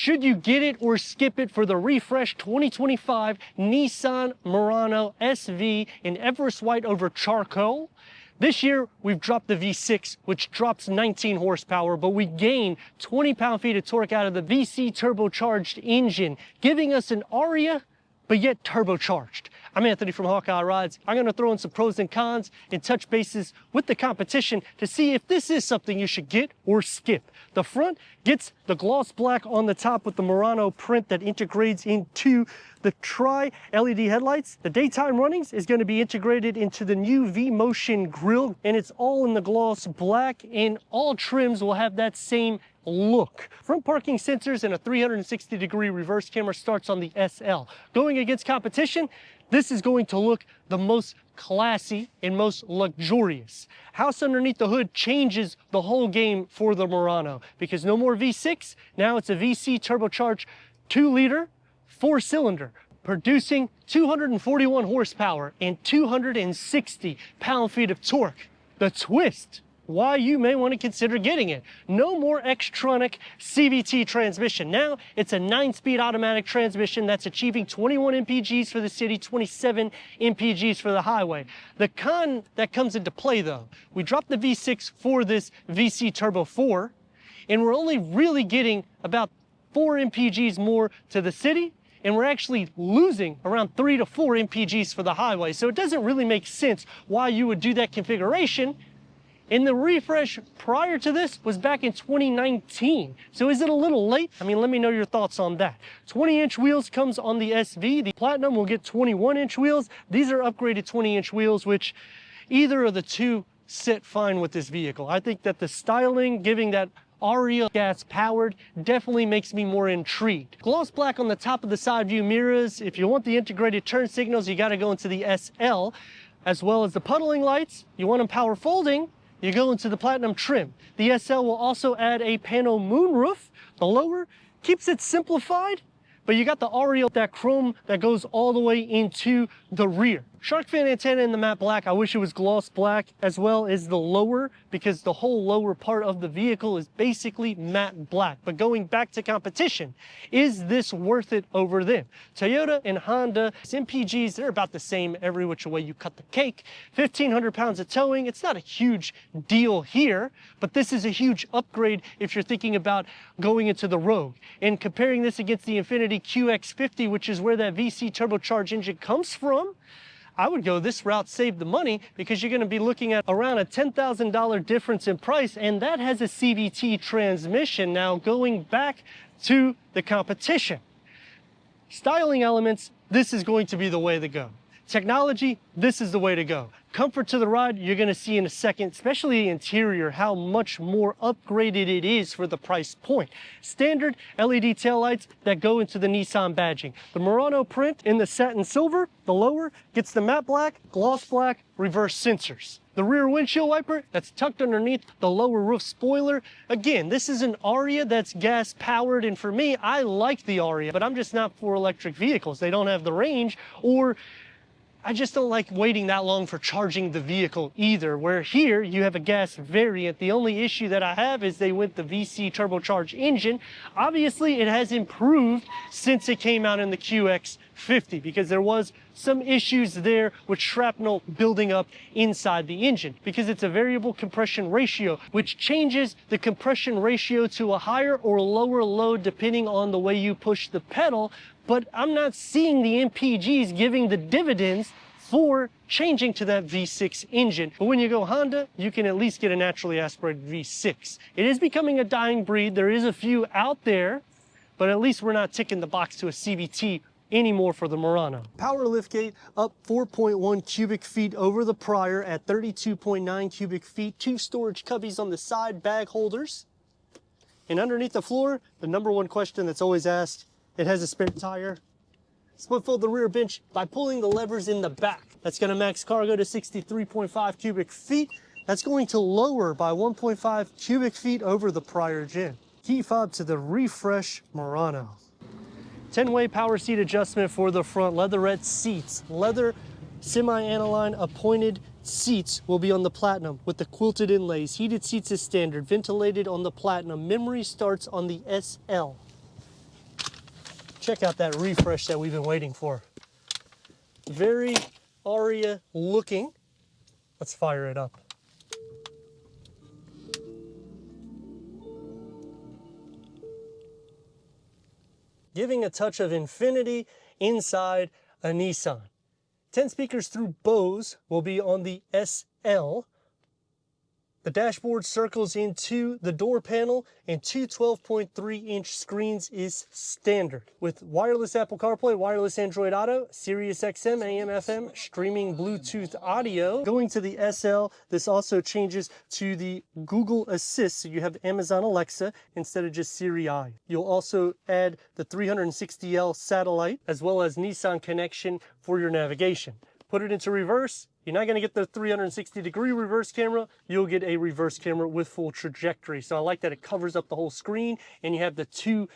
Should you get it or skip it for the refresh 2025 Nissan Murano SV in Everest White over charcoal? This year, we've dropped the V6, which drops 19 horsepower, but we gain 20 pound-feet of torque out of the VC-turbocharged engine, giving us an Aria, but yet turbocharged. I'm Anthony from Hawkeye Rides. I'm going to throw in some pros and cons and touch bases with the competition to see if this is something you should get or skip. The front gets the gloss black on the top with the Murano print that integrates into the tri-LED headlights. The daytime runnings is going to be integrated into the new V-Motion grille, and it's all in the gloss black, and all trims will have that same look. Front parking sensors and a 360-degree reverse camera starts on the SL. Going against competition, this is going to look the most classy and most luxurious. House underneath the hood changes the whole game for the Murano because no more V6, now it's a VC turbocharged 2-liter 4-cylinder producing 241 horsepower and 260 pound-feet of torque. The twist, why you may want to consider getting it. No more Xtronic CVT transmission. Now it's a 9-speed automatic transmission that's achieving 21 mpgs for the city, 27 mpgs for the highway. The con that comes into play though, we dropped the V6 for this VC Turbo 4, and we're only really getting about 4 mpgs more to the city, and we're actually losing around 3 to 4 mpgs for the highway. So it doesn't really make sense why you would do that configuration. And the refresh prior to this was back in 2019. So is it a little late? I mean, let me know your thoughts on that. 20-inch wheels comes on the SV. The Platinum will get 21-inch wheels. These are upgraded 20-inch wheels, which either of the two sit fine with this vehicle. I think that the styling, giving that Aria gas powered, definitely makes me more intrigued. Gloss black on the top of the side view mirrors. If you want the integrated turn signals, you got to go into the SL, as well as the puddling lights. You want them power folding, you go into the Platinum trim. The SL will also add a panel moonroof. The lower keeps it simplified, but you got the Aria, that chrome that goes all the way into the rear. Shark fin antenna in the matte black. I wish it was gloss black, as well as the lower, because the whole lower part of the vehicle is basically matte black. But going back to competition, is this worth it over them? Toyota and Honda MPGs, they're about the same every which way you cut the cake. 1,500 pounds of towing, it's not a huge deal here, but this is a huge upgrade if you're thinking about going into the Rogue. And comparing this against the Infiniti QX50, which is where that VC turbocharged engine comes from, I would go this route, save the money, because you're going to be looking at around a $10,000 difference in price, and that has a CVT transmission. Now, going back to the competition, styling elements, this is going to be the way to go. Technology, this is the way to go. Comfort to the ride, you're going to see in a second, especially the interior, how much more upgraded it is for the price point. Standard LED taillights that go into the Nissan badging. The Murano print in the satin silver, the lower gets the matte black, gloss black, reverse sensors. The rear windshield wiper that's tucked underneath the lower roof spoiler. Again, this is an Aria that's gas powered, and for me, I like the Aria, but I'm just not for electric vehicles. They don't have the range, or I just don't like waiting that long for charging the vehicle either, where here you have a gas variant. The only issue that I have is they went the VC turbocharged engine. Obviously, it has improved since it came out in the QX50 because there was some issues there with shrapnel building up inside the engine because it's a variable compression ratio, which changes the compression ratio to a higher or lower load depending on the way you push the pedal. But I'm not seeing the MPGs giving the dividends for changing to that V6 engine. But when you go Honda, you can at least get a naturally aspirated V6. It is becoming a dying breed. There is a few out there, but at least we're not ticking the box to a CVT anymore for the Murano. Power liftgate up 4.1 cubic feet over the prior at 32.9 cubic feet. 2 storage cubbies on the side, bag holders. And underneath the floor, the number one question that's always asked, it has a spare tire. Split fold the rear bench by pulling the levers in the back. That's going to max cargo to 63.5 cubic feet. That's going to lower by 1.5 cubic feet over the prior gen. Key fob to the refresh Murano. 10-way power seat adjustment for the front. Leatherette seats. Leather semi-aniline appointed seats will be on the Platinum with the quilted inlays. Heated seats is standard. Ventilated on the Platinum. Memory starts on the SL. check out that refresh that we've been waiting for. Very Aria looking. Let's fire it up. Giving a touch of infinity inside a Nissan. 10 speakers through Bose will be on the SL. The dashboard circles into the door panel, and two 12.3-inch screens is standard. With wireless Apple CarPlay, wireless Android Auto, Sirius XM, AM, FM, streaming Bluetooth audio. Going to the SL, this also changes to the Google Assist, so you have Amazon Alexa instead of just Siri I. You'll also add the 360L satellite, as well as Nissan connection for your navigation. Put it into reverse. You're not going to get the 360-degree reverse camera. You'll get a reverse camera with full trajectory. So I like that it covers up the whole screen and you have the two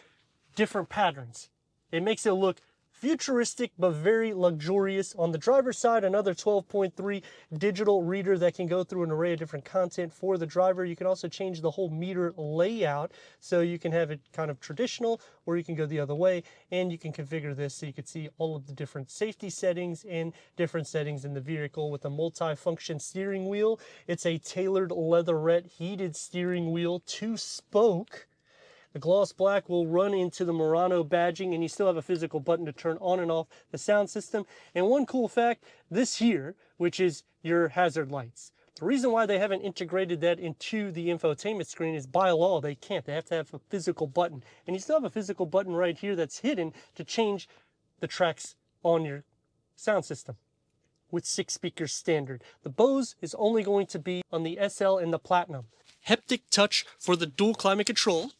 different patterns. It makes it look futuristic but very luxurious. On the driver's side, another 12.3 digital reader that can go through an array of different content for the driver. You can also change the whole meter layout, so you can have it kind of traditional or you can go the other way, and you can configure this so you can see all of the different safety settings and different settings in the vehicle. With a multi-function steering wheel, it's a tailored leatherette heated steering wheel, 2-spoke. The gloss black will run into the Murano badging, and you still have a physical button to turn on and off the sound system. And one cool fact, this here, which is your hazard lights. The reason why they haven't integrated that into the infotainment screen is by law they can't. They have to have a physical button. And you still have a physical button right here that's hidden to change the tracks on your sound system. With 6 speakers standard. The Bose is only going to be on the SL and the Platinum. Haptic touch for the dual climate control,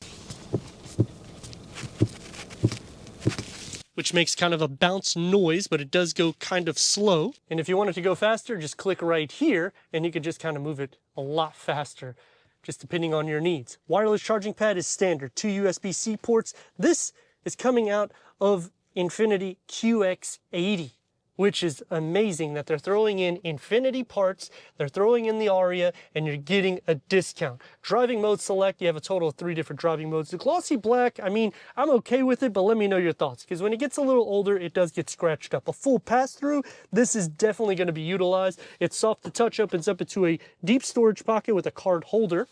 which makes kind of a bounce noise, but it does go kind of slow. And if you want it to go faster, just click right here and you can just kind of move it a lot faster, just depending on your needs. Wireless charging pad is standard, 2 USB-C ports. This is coming out of Infiniti QX80, which is amazing that they're throwing in Infiniti parts, they're throwing in the Aria, and you're getting a discount. Driving mode select, you have a total of 3 different driving modes. The glossy black, I mean, I'm okay with it, but let me know your thoughts, because when it gets a little older, it does get scratched up. A full pass-through, this is definitely going to be utilized. It's soft to touch, opens up into a deep storage pocket with a card holder.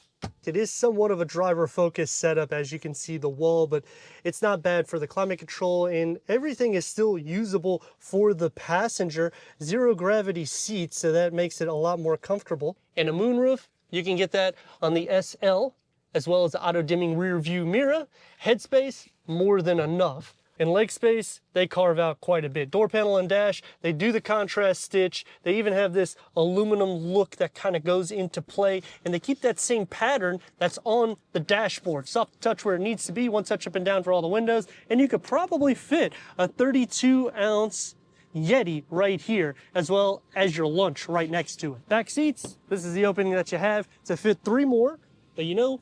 It is somewhat of a driver-focused setup, as you can see the wall, but it's not bad for the climate control, and everything is still usable for the passenger. Zero gravity seats, so that makes it a lot more comfortable. And a moonroof, you can get that on the SL, as well as the auto-dimming rear view mirror. Headspace, more than enough. And leg space, they carve out quite a bit. Door panel and dash, they do the contrast stitch. They even have this aluminum look that kind of goes into play, and they keep that same pattern that's on the dashboard. Soft touch where it needs to be, one touch up and down for all the windows, and you could probably fit a 32-ounce Yeti right here, as well as your lunch right next to it. Back seats, this is the opening that you have to fit 3 more, but you know,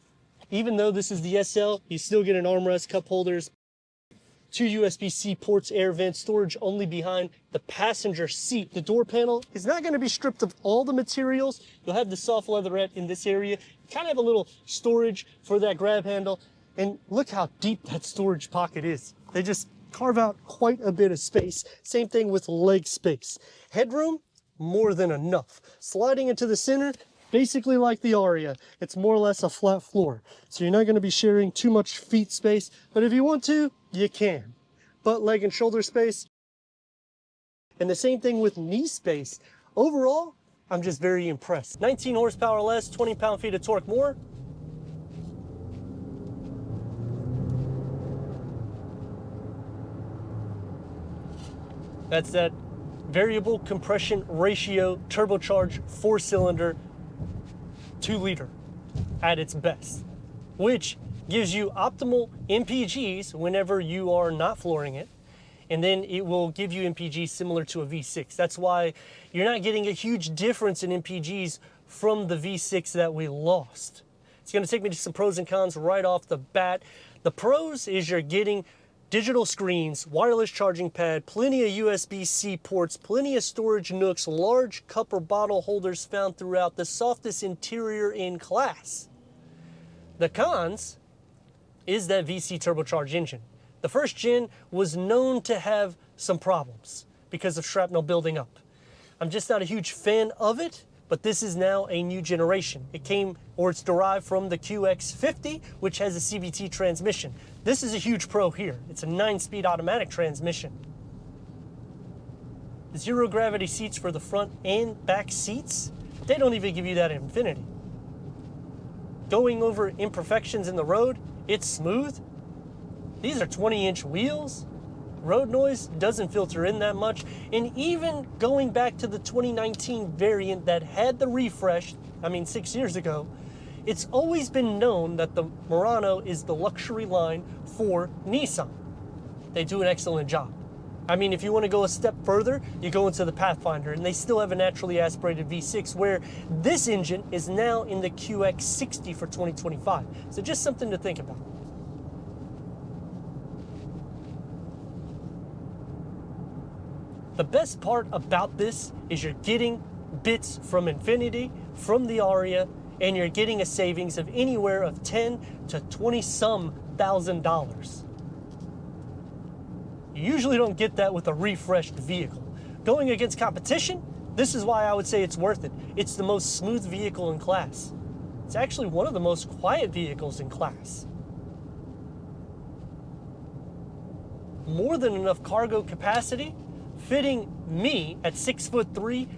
even though this is the SL, you still get an armrest, cup holders, 2 USB-C ports, air vents, storage only behind the passenger seat. The door panel is not going to be stripped of all the materials. You'll have the soft leatherette in this area. You kind of have a little storage for that grab handle. And look how deep that storage pocket is. They just carve out quite a bit of space. Same thing with leg space. Headroom, more than enough. Sliding into the center, basically like the Aria. It's more or less a flat floor. So you're not going to be sharing too much feet space, but if you want to, you can. Butt, leg, and shoulder space. And the same thing with knee space. Overall, I'm just very impressed. 19 horsepower less, 20 pound-feet of torque more. That's that variable compression ratio turbocharged 4-cylinder 2-liter at its best, which gives you optimal MPGs whenever you are not flooring it, and then it will give you MPGs similar to a V6. That's why you're not getting a huge difference in MPGs from the V6 that we lost. It's going to take me to some pros and cons right off the bat. The pros is you're getting digital screens, wireless charging pad, plenty of USB-C ports, plenty of storage nooks, large cup or bottle holders found throughout, the softest interior in class. The cons is that VC turbocharged engine. The first gen was known to have some problems because of shrapnel building up. I'm just not a huge fan of it, but this is now a new generation. It came, or it's derived from the QX50, which has a CVT transmission. This is a huge pro here. It's a 9-speed automatic transmission. Zero gravity seats for the front and back seats. They don't even give you that in Infiniti. Going over imperfections in the road, it's smooth. These are 20-inch wheels. Road noise doesn't filter in that much. And even going back to the 2019 variant that had the refresh, 6 years ago, it's always been known that the Murano is the luxury line for Nissan. They do an excellent job. If you want to go a step further, you go into the Pathfinder, and they still have a naturally aspirated V6, where this engine is now in the QX60 for 2025. So just something to think about. The best part about this is you're getting bits from Infiniti, from the Aria, and you're getting a savings of anywhere of $10,000 to $20-some thousand. You usually don't get that with a refreshed vehicle. Going against competition, this is why I would say it's worth it. It's the most smooth vehicle in class. It's actually one of the most quiet vehicles in class. More than enough cargo capacity, fitting me at 6'3"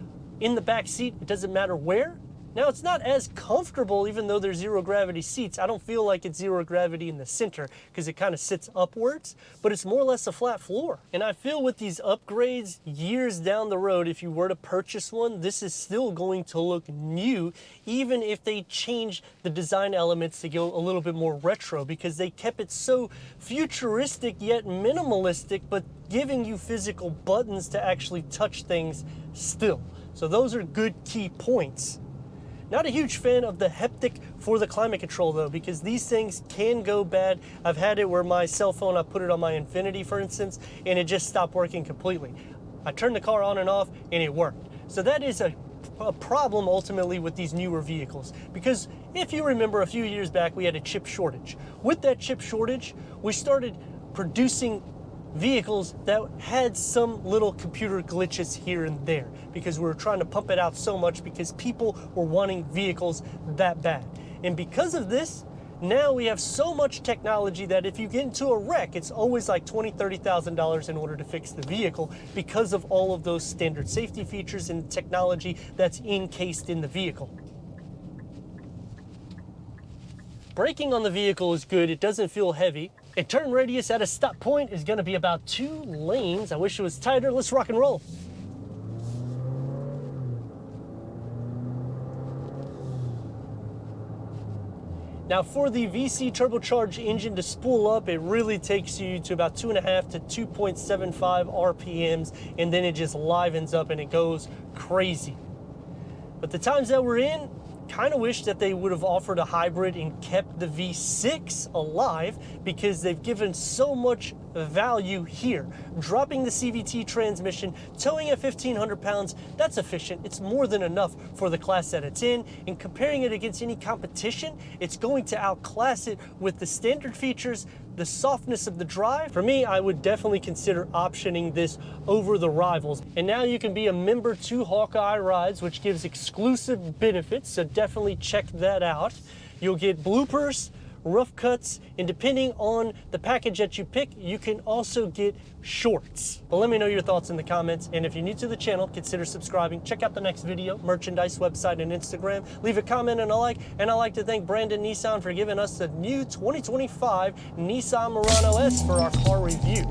in the back seat, it doesn't matter where. Now, it's not as comfortable, even though there's zero gravity seats. I don't feel like it's zero gravity in the center because it kind of sits upwards, but it's more or less a flat floor. And I feel with these upgrades, years down the road, if you were to purchase one, this is still going to look new, even if they change the design elements to go a little bit more retro, because they kept it so futuristic yet minimalistic, but giving you physical buttons to actually touch things still. So those are good key points. Not a huge fan of the haptic for the climate control though, because these things can go bad. I've had it where my cell phone, I put it on my Infiniti for instance, and it just stopped working completely. I turned the car on and off and it worked. So that is a problem ultimately with these newer vehicles, because if you remember a few years back we had a chip shortage. With that chip shortage, we started producing vehicles that had some little computer glitches here and there because we were trying to pump it out so much because people were wanting vehicles that bad. And because of this, now we have so much technology that if you get into a wreck, it's always like $20,000, $30,000 in order to fix the vehicle because of all of those standard safety features and technology that's encased in the vehicle. Braking on the vehicle is good. It doesn't feel heavy. A turn radius at a stop point is going to be about 2 lanes. I wish it was tighter. Let's rock and roll. Now for the VC turbocharged engine to spool up, it really takes you to about 2.5 to 2.75 RPMs, and then it just livens up and it goes crazy. But the times that we're in, kind of wish that they would have offered a hybrid and kept the V6 alive, because they've given so much value here. Dropping the CVT transmission, towing at 1,500 pounds, that's efficient. It's more than enough for the class that it's in. And comparing it against any competition, it's going to outclass it with the standard features, the softness of the drive. For me, I would definitely consider optioning this over the rivals. And now you can be a member to Hawkeye Rides, which gives exclusive benefits, so definitely check that out. You'll get bloopers, rough cuts, and depending on the package that you pick, you can also get shorts. But let me know your thoughts in the comments, and if you're new to the channel, consider subscribing. Check out the next video, merchandise, website, and Instagram. Leave a comment and a like, and I'd like to thank Brandon Nissan for giving us the new 2025 Nissan Murano S for our car review.